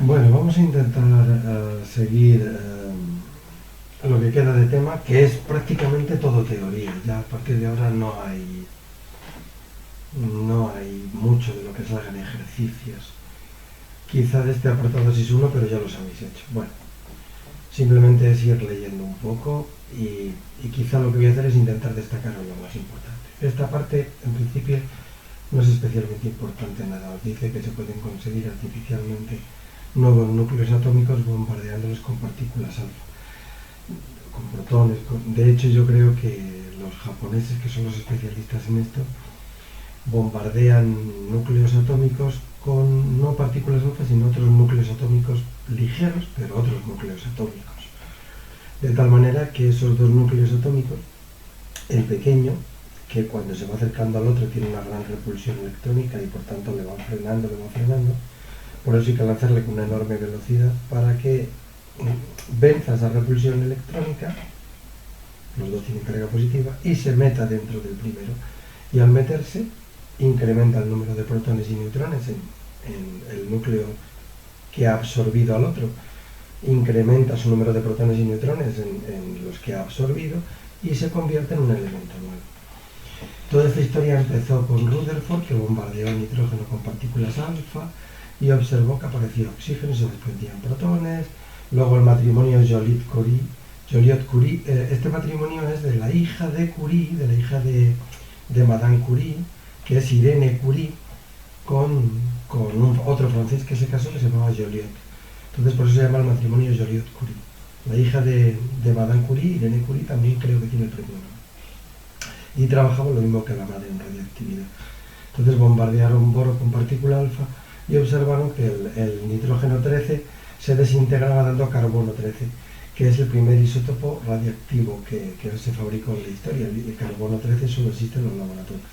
Bueno, vamos a intentar seguir lo que queda de tema, que es prácticamente todo teoría. Ya a partir de ahora no hay mucho de lo que salgan ejercicios. Quizá de este apartado sí es uno, pero ya los habéis hecho. Bueno, simplemente es ir leyendo un poco y quizá lo que voy a hacer es intentar destacar lo más importante. Esta parte, en principio, no es especialmente importante nada. Os dice que se pueden conseguir artificialmente nuevos núcleos atómicos bombardeándolos con partículas alfa, con protones. De hecho, yo creo que los japoneses, que son los especialistas en esto, bombardean núcleos atómicos con no partículas alfa, sino otros núcleos atómicos ligeros, pero otros núcleos atómicos. De tal manera que esos dos núcleos atómicos, el pequeño, que cuando se va acercando al otro tiene una gran repulsión electrónica y por tanto le van frenando, por eso hay que lanzarle con una enorme velocidad para que venza esa repulsión electrónica, los dos tienen carga positiva, y se meta dentro del primero. Y al meterse, incrementa el número de protones y neutrones en el núcleo que ha absorbido al otro, incrementa su número de protones y neutrones en los que ha absorbido y se convierte en un elemento nuevo. Toda esta historia empezó con Rutherford, que bombardeó el nitrógeno con partículas alfa y observó que aparecía oxígeno y se desprendían protones. Luego el matrimonio Joliot-Curie, este matrimonio es de la hija de Curie, de la hija de Madame Curie, que es Irene Curie, con otro francés que se casó que se llamaba Joliot. Entonces por eso se llama el matrimonio Joliot-Curie. La hija de Madame Curie, Irene Curie, también creo que tiene el premio Nobel. Y trabajaba lo mismo que la madre en radioactividad. Entonces bombardearon boro con partícula alfa y observaron que el nitrógeno 13 se desintegraba dando carbono 13, que es el primer isótopo radiactivo que se fabricó en la historia. El carbono 13 solo existe en los laboratorios.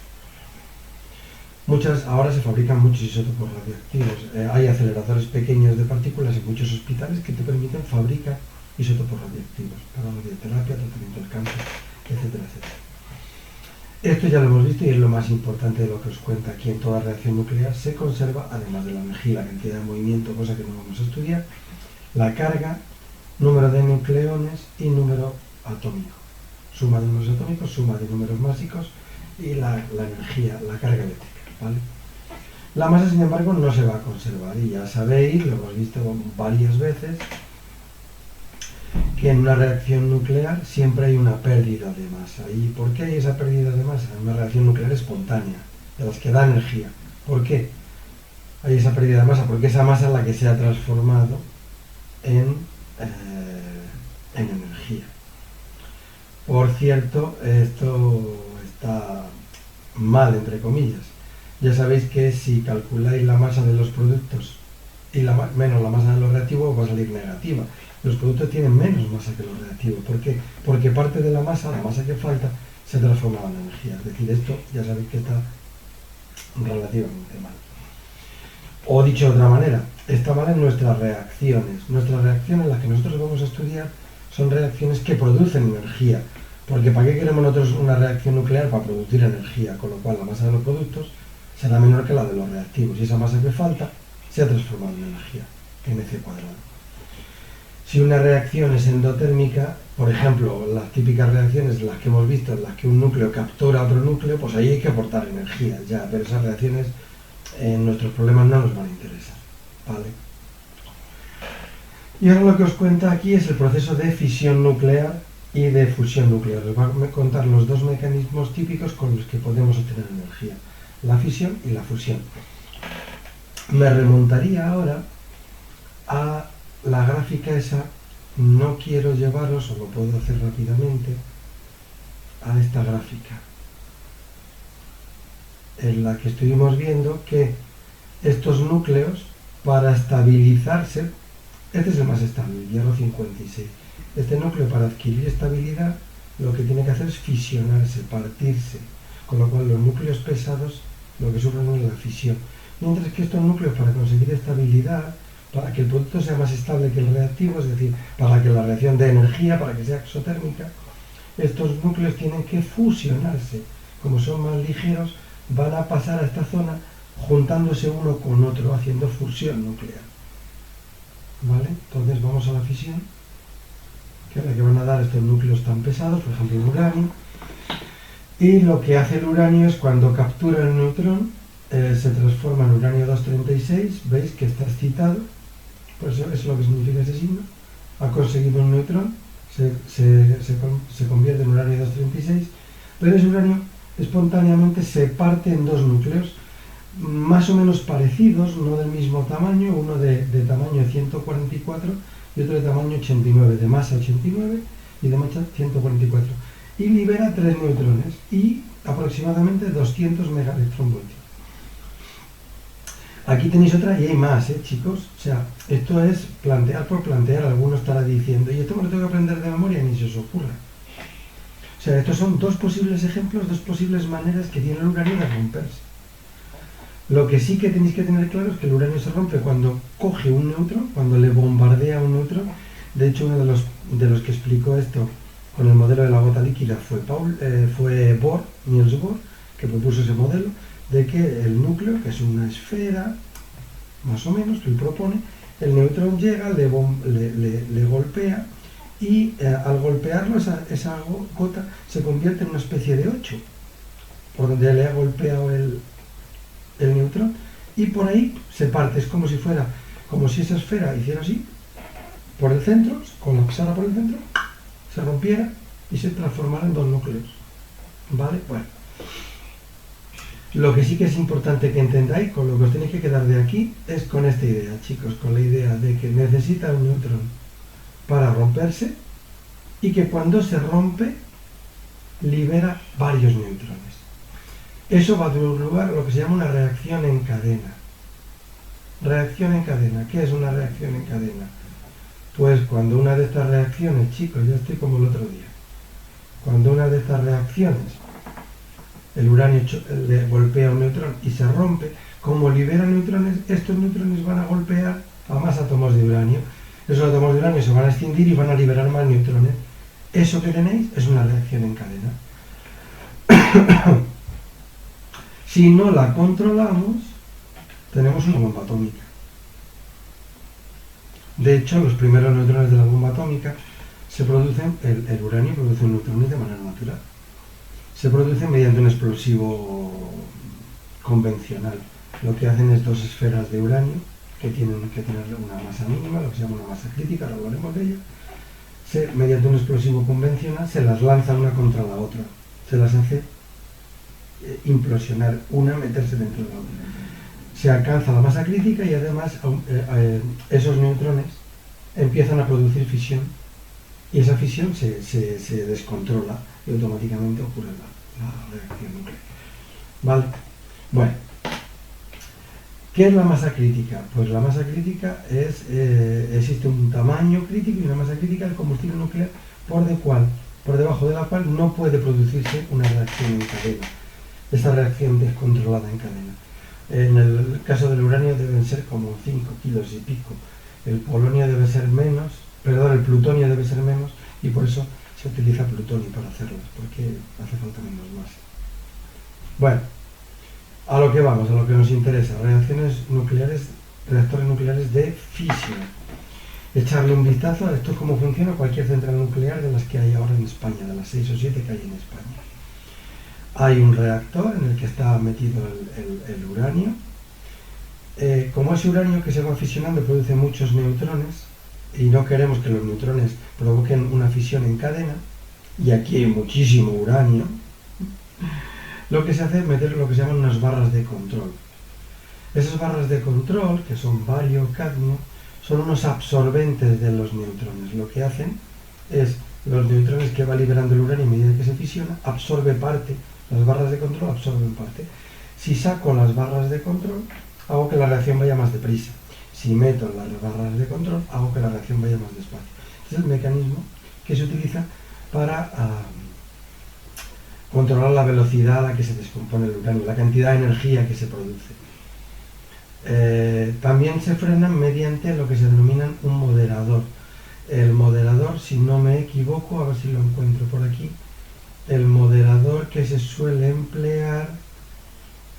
Ahora se fabrican muchos isótopos radioactivos. Hay aceleradores pequeños de partículas en muchos hospitales que te permiten fabricar isótopos radioactivos para radioterapia, tratamiento del cáncer, etcétera, etcétera. Esto ya lo hemos visto y es lo más importante de lo que os cuenta. Aquí en toda reacción nuclear se conserva, además de la energía, la cantidad de movimiento, cosa que no vamos a estudiar, la carga, número de nucleones y número atómico. Suma de números atómicos, suma de números másicos y la energía, la carga eléctrica. ¿Vale? La masa, sin embargo, no se va a conservar y ya sabéis, lo hemos visto varias veces, que en una reacción nuclear siempre hay una pérdida de masa. ¿Y por qué hay esa pérdida de masa? En una reacción nuclear espontánea, de las que da energía. ¿Por qué hay esa pérdida de masa? Porque esa masa es la que se ha transformado en energía. Por cierto, esto está mal, entre comillas. Ya sabéis que si calculáis la masa de los productos y menos la masa de los reactivos, va a salir negativa. Los productos tienen menos masa que los reactivos. ¿Por qué? Porque parte de la masa que falta, se transforma en energía. Es decir, esto ya sabéis que está relativamente mal. O dicho de otra manera, está mal en nuestras reacciones. Nuestras reacciones, las que nosotros vamos a estudiar, son reacciones que producen energía. Porque ¿para qué queremos nosotros una reacción nuclear? Para producir energía, con lo cual la masa de los productos será menor que la de los reactivos. Y esa masa que falta se ha transformado en energía, mc cuadrado. Si una reacción es endotérmica, por ejemplo, las típicas reacciones, las que hemos visto, en las que un núcleo captura otro núcleo, pues ahí hay que aportar energía, ya, pero esas reacciones en nuestros problemas no nos van a interesar, ¿vale? Y ahora lo que os cuenta aquí es el proceso de fisión nuclear y de fusión nuclear. Os voy a contar los dos mecanismos típicos con los que podemos obtener energía, la fisión y la fusión. Me remontaría ahora a la gráfica esa, no quiero llevaros, o lo puedo hacer rápidamente, a esta gráfica, en la que estuvimos viendo que estos núcleos, para estabilizarse, este es el más estable, el hierro 56, este núcleo para adquirir estabilidad, lo que tiene que hacer es fisionarse, partirse, con lo cual los núcleos pesados lo que sufren es la fisión, mientras que estos núcleos, para conseguir estabilidad, para que el producto sea más estable que el reactivo, es decir, para que la reacción dé energía, para que sea exotérmica, estos núcleos tienen que fusionarse. Como son más ligeros, van a pasar a esta zona juntándose uno con otro, haciendo fusión nuclear. ¿vale? Entonces vamos a la fisión, que es la que van a dar estos núcleos tan pesados, por ejemplo el uranio. Y lo que hace el uranio es cuando captura el neutrón, se transforma en uranio 236, veis que está excitado, pues eso es lo que significa ese signo, ha conseguido un neutrón, se convierte en uranio 236, pero ese uranio espontáneamente se parte en dos núcleos, más o menos parecidos, no del mismo tamaño, uno de tamaño 144 y otro de tamaño 89, de masa 89 y de masa 144, y libera 3 neutrones y aproximadamente 200 megaelectronvoltios. Aquí tenéis otra y hay más, chicos. O sea, esto es plantear por plantear. Alguno estará diciendo, y esto me lo tengo que aprender de memoria, ni se os ocurra. O sea, estos son dos posibles ejemplos, dos posibles maneras que tiene el uranio de romperse. Lo que sí que tenéis que tener claro es que el uranio se rompe cuando coge un neutrón, cuando le bombardea un neutrón. De hecho, uno de los que explicó esto con el modelo de la gota líquida fue Bohr, Niels Bohr, que propuso ese modelo, de que el núcleo, que es una esfera, más o menos, que él propone, el neutrón llega, le golpea, y al golpearlo, esa gota se convierte en una especie de 8, por donde le ha golpeado el neutrón, y por ahí se parte. Es como si esa esfera hiciera así, por el centro, colapsara por el centro, se rompiera y se transformara en dos núcleos. ¿Vale? Bueno. Lo que sí que es importante que entendáis, con lo que os tenéis que quedar de aquí, es con esta idea, chicos, con la idea de que necesita un neutrón para romperse y que cuando se rompe libera varios neutrones. Eso va a dar lugar a lo que se llama una reacción en cadena. Reacción en cadena. ¿Qué es una reacción en cadena? Pues cuando una de estas reacciones, chicos, ya estoy como el otro día, cuando una de estas reacciones el uranio le golpea un neutrón y se rompe, como libera neutrones, estos neutrones van a golpear a más átomos de uranio. Esos átomos de uranio se van a extinguir y van a liberar más neutrones. Eso que tenéis es una reacción en cadena. Si no la controlamos, tenemos una bomba atómica. De hecho, los primeros neutrones de la bomba atómica se producen, el uranio produce neutrones de manera natural. Se producen mediante un explosivo convencional. Lo que hacen es dos esferas de uranio que tienen que tener una masa mínima, lo que se llama una masa crítica, ahora hablaremos de ella. Mediante un explosivo convencional se las lanza una contra la otra, se las hace implosionar, una meterse dentro de la otra. Se alcanza la masa crítica y además esos neutrones empiezan a producir fisión y esa fisión se descontrola y automáticamente ocurre la reacción nuclear. ¿Vale? Bueno, ¿qué es la masa crítica? Pues la masa crítica existe un tamaño crítico y una masa crítica del combustible nuclear por debajo de la cual no puede producirse una reacción en cadena, esta reacción descontrolada en cadena. En el caso del uranio deben ser como 5 kilos y pico, el plutonio debe ser menos, y por eso se utiliza plutonio para hacerlas, porque hace falta menos masa. Bueno, a lo que vamos, a lo que nos interesa, reactores nucleares de fisión. Echarle un vistazo a esto, cómo funciona cualquier central nuclear de las que hay ahora en España, de las 6 o 7 que hay en España. Hay un reactor en el que está metido el uranio. Como ese uranio que se va fisionando produce muchos neutrones, y no queremos que los neutrones provoquen una fisión en cadena, y aquí hay muchísimo uranio, lo que se hace es meter lo que se llaman unas barras de control. Esas barras de control, que son bario, cadmio, son unos absorbentes de los neutrones. Lo que hacen es, los neutrones que va liberando el uranio a medida que se fisiona, absorbe parte, las barras de control absorben parte. Si saco las barras de control, hago que la reacción vaya más deprisa. Si meto las barras de control, hago que la reacción vaya más despacio. Este es el mecanismo que se utiliza para controlar la velocidad a la que se descompone el uranio, la cantidad de energía que se produce. También se frenan mediante lo que se denomina un moderador. El moderador, si no me equivoco, a ver si lo encuentro por aquí, el moderador que se suele emplear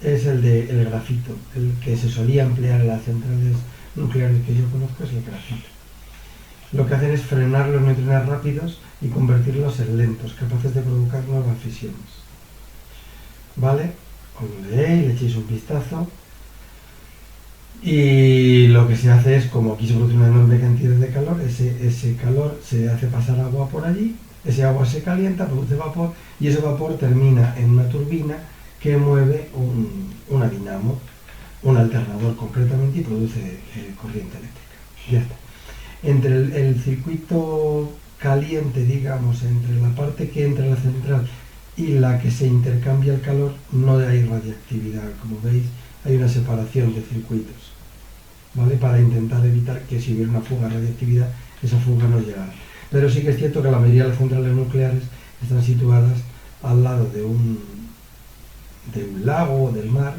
es el grafito. El que se solía emplear en las centrales nucleares que yo conozco es el grafito. lo que hacen es frenar los neutrones rápidos y convertirlos en lentos, capaces de provocar nuevas fisiones. ¿Vale? Os lo leéis, le echéis un vistazo. Y lo que se hace es, como aquí se produce una enorme cantidad de calor, ese calor se hace pasar agua por allí, ese agua se calienta, produce vapor, y ese vapor termina en una turbina que mueve una dinamo, un alternador concretamente, y produce corriente eléctrica. Ya está. Entre el circuito caliente, digamos, entre la parte que entra en la central y la que se intercambia el calor, no hay radiactividad. Como veis, hay una separación de circuitos, ¿vale? Para intentar evitar que si hubiera una fuga de radiactividad, esa fuga no llegara. Pero sí que es cierto que la mayoría de las centrales nucleares están situadas al lado de un lago o del mar,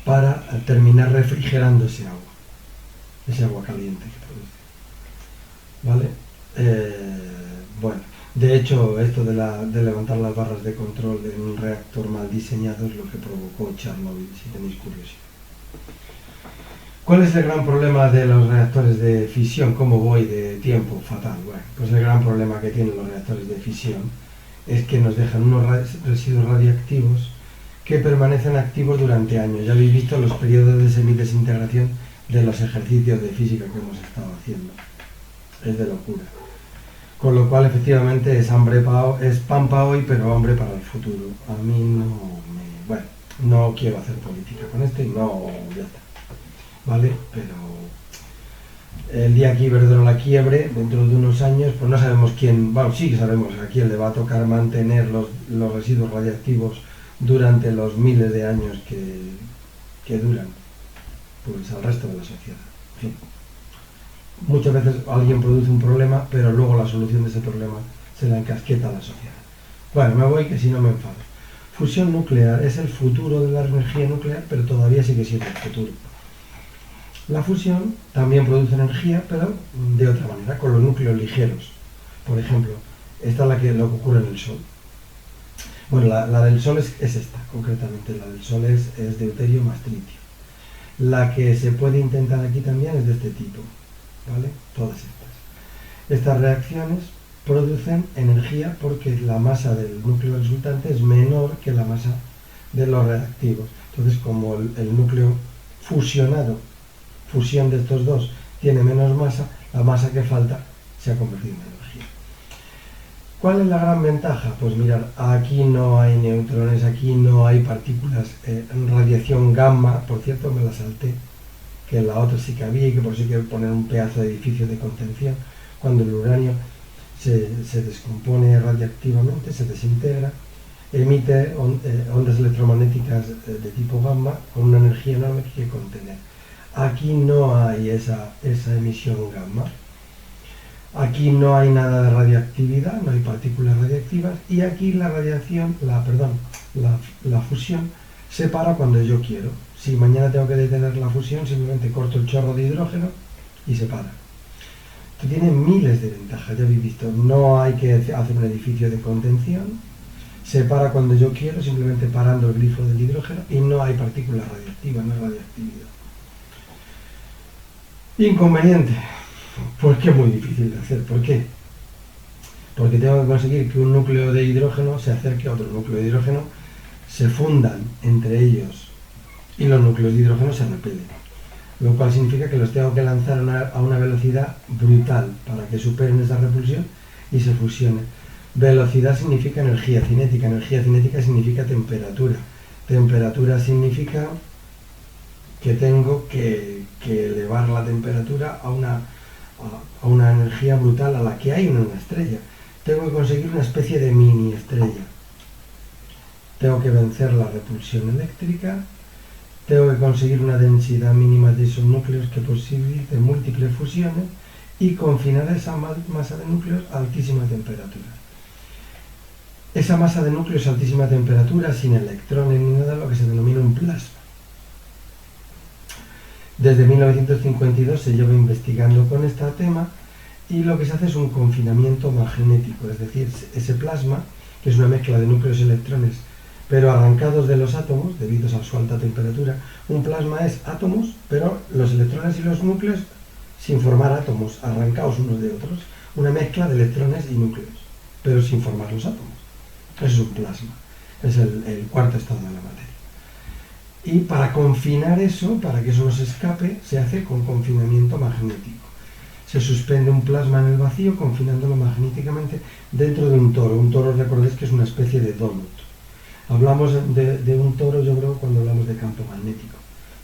para terminar refrigerando ese agua caliente que produce. ¿Vale? Bueno, de hecho, esto de levantar las barras de control en un reactor mal diseñado es lo que provocó Chernobyl, si tenéis curiosidad. ¿Cuál es el gran problema de los reactores de fisión? ¿Cómo voy de tiempo? Fatal. Bueno, pues el gran problema que tienen los reactores de fisión es que nos dejan unos residuos radiactivos que permanecen activos durante años. Ya habéis visto los periodos de semidesintegración de los ejercicios de física que hemos estado haciendo. Es de locura. Con lo cual, efectivamente, es pan para hoy, pero hambre para el futuro. A mí no quiero hacer política con esto y no, ya está. ¿Vale? Pero el día que Iberdrola quiebre, dentro de unos años, pues no sabemos quién, bueno, sí que sabemos a quién le va a tocar mantener los residuos radiactivos durante los miles de años que duran, pues al resto de la sociedad. En fin. Muchas veces alguien produce un problema, pero luego la solución de ese problema se la encasqueta a la sociedad. Bueno, me voy, que si no me enfado. Fusión nuclear es el futuro de la energía nuclear, pero todavía sigue siendo el futuro. La fusión también produce energía, pero de otra manera, con los núcleos ligeros. Por ejemplo, esta es lo que ocurre en el Sol. Bueno, la del Sol es esta, concretamente. La del Sol es deuterio más tritio. La que se puede intentar aquí también es de este tipo, ¿vale? Todas estas. Estas reacciones producen energía porque la masa del núcleo resultante es menor que la masa de los reactivos. Entonces, como el núcleo fusión de estos dos, tiene menos masa, la masa que falta se ha convertido en energía. ¿Cuál es la gran ventaja? Pues mirad, aquí no hay neutrones, aquí no hay partículas en radiación gamma. Por cierto, me la salté, que en la otra sí que había, y que por eso hay que poner un pedazo de edificio de contención. Cuando el uranio se descompone radiactivamente, se desintegra, emite ondas electromagnéticas de tipo gamma con una energía enorme que hay que contener. Aquí no hay esa emisión gamma. Aquí no hay nada de radiactividad, no hay partículas radiactivas, y aquí la fusión se para cuando yo quiero. Si mañana tengo que detener la fusión, simplemente corto el chorro de hidrógeno y se para. Esto tiene miles de ventajas, ya habéis visto. No hay que hacer un edificio de contención, se para cuando yo quiero, simplemente parando el grifo del hidrógeno, y no hay partículas radiactivas, no hay radiactividad. Inconveniente. Pues que es muy difícil de hacer. ¿Por qué? Porque tengo que conseguir que un núcleo de hidrógeno se acerque a otro núcleo de hidrógeno, se fundan entre ellos y los núcleos de hidrógeno se repelen. Lo cual significa que los tengo que lanzar a una velocidad brutal para que superen esa repulsión y se fusionen. Velocidad significa energía cinética significa temperatura. Temperatura significa que tengo que elevar la temperatura a una energía brutal a la que hay en una estrella. Tengo que conseguir una especie de mini estrella. Tengo que vencer la repulsión eléctrica, tengo que conseguir una densidad mínima de esos núcleos que posibilite múltiples fusiones y confinar esa masa de núcleos a altísima temperatura. Esa masa de núcleos a altísima temperatura, sin electrones ni nada, lo que se denomina un plasma. Desde 1952 se lleva investigando con este tema y lo que se hace es un confinamiento magnético, es decir, ese plasma, que es una mezcla de núcleos y electrones, pero arrancados de los átomos, debido a su alta temperatura. Un plasma es átomos, pero los electrones y los núcleos sin formar átomos arrancados unos de otros, una mezcla de electrones y núcleos, pero sin formar los átomos. Eso es un plasma, es el cuarto estado de la materia. Y para confinar eso, para que eso no se escape, se hace con confinamiento magnético. Se suspende un plasma en el vacío confinándolo magnéticamente dentro de un toro. Un toro, recordéis que es una especie de donut. Hablamos de un toro, yo creo, cuando hablamos de campo magnético,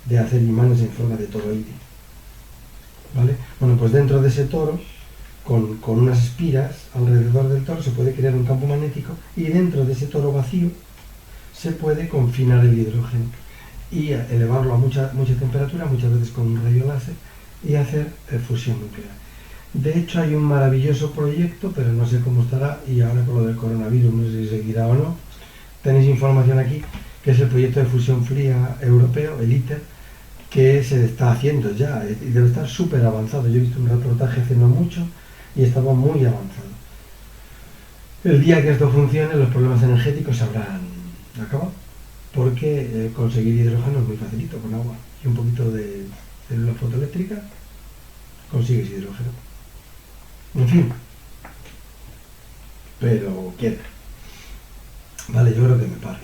de hacer imanes en forma de toroide. ¿Vale? Bueno, pues dentro de ese toro, con unas espiras alrededor del toro, se puede crear un campo magnético y dentro de ese toro vacío se puede confinar el hidrógeno y elevarlo a mucha temperatura, muchas veces con un rayo láser, y hacer fusión nuclear. De hecho, hay un maravilloso proyecto, pero no sé cómo estará, y ahora con lo del coronavirus no sé si seguirá o no. Tenéis información aquí, que es el proyecto de fusión fría europeo, el ITER, que se está haciendo ya, y debe estar súper avanzado. Yo he visto un reportaje hace no mucho y estaba muy avanzado. El día que esto funcione, los problemas energéticos se habrán acabado, porque conseguir hidrógeno es muy facilito, con agua y un poquito de célula fotoeléctrica consigues hidrógeno. En fin, pero queda. Vale, yo creo que me paro.